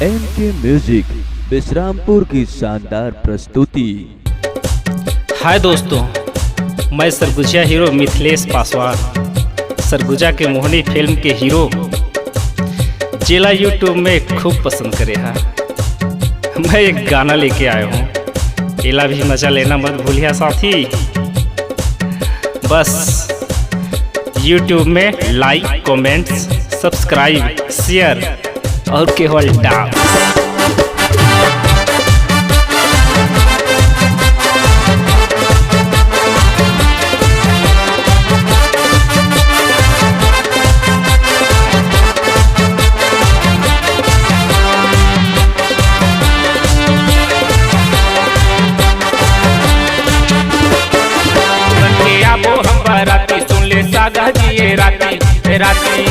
MK music Vishrampur की शानदार प्रस्तुति। हाय दोस्तों, मैं सरगुजा हीरो मिथिलेश पासवान, सरगुजा के मोहनी फिल्म के हीरो, जिला यूट्यूब में खूब पसंद करे है। मैं एक गाना लेके आया हूँ, एला भी मजा लेना मत भूलिया साथी। बस यूट्यूब में लाइक, कमेंट्स, सब्सक्राइब, शेयर और केवल डांस। सुन ले सागा जिए राती राती,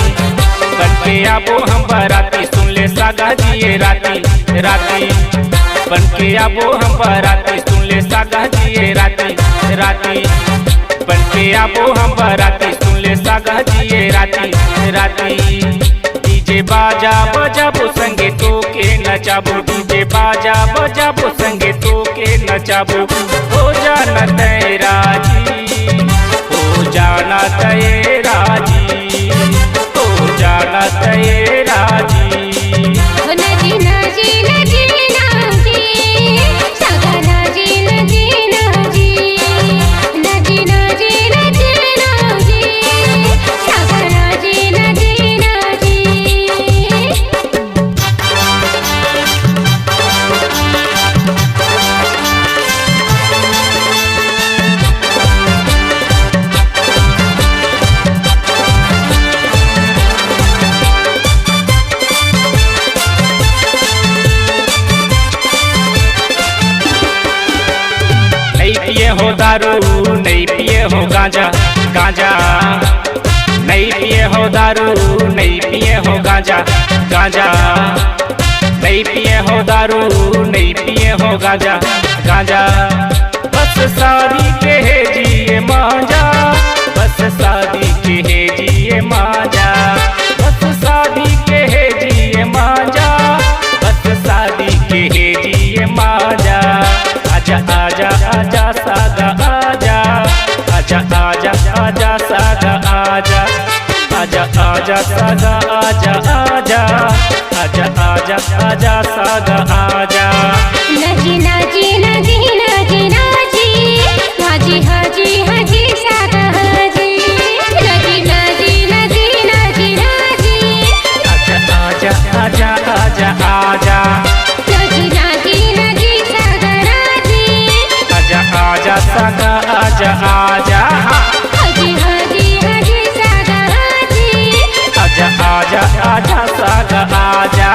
बन के आबो हम बराती। सुन ले सागा जिए राती राती, बन के आबो हम बराती। सुन ले सागा जिए राती राती, बन के आबो हम बराती। सुन ले सागा जिए राती राती। डीजे बाजा बजाबो संगे तो के नचाबो, डीजे बाजा बजाबो संगे तो के नचाबो। हो जाना तेरा जी, हो जाना तेरा जी, हो जाना तेरा जी। नजी नजी नजी नजी, सागा नजी नजी नजी, नजी नजी नजी नजी, सागा नजी नजी नजी। पिए हो दारू नहीं पिए हो गांजा, गांजा नहीं पिए हो दारू नहीं पिए हो गांजा, गांजा नहीं पिए हो दारू नहीं पिए हो गांजा, गांजा। बस शादी के है जिए मांजा, बस शादी के है जिए मांजा, बस शादी के है जिए मांजा, बस शादी के है जिए मांजा। आजा आजा आजा सागा आजा, आजा आजा आजा सागा आजा, आजा आजा सागा आजा आजा, आजा आजा आजा सागा आजा। नजी नजी नजी नजी नजी, हाजी हाजी हाजी सागा हाजी। नजी नजी नजी नजी नजी, आजा आजा आजा आजा आजा। नजी नजी नजी सागा राजी। आजा आजा सागा आजा आजा। हाजी हाजी हाजी सागा हाजी। आजा आजा आजा सागा आजा।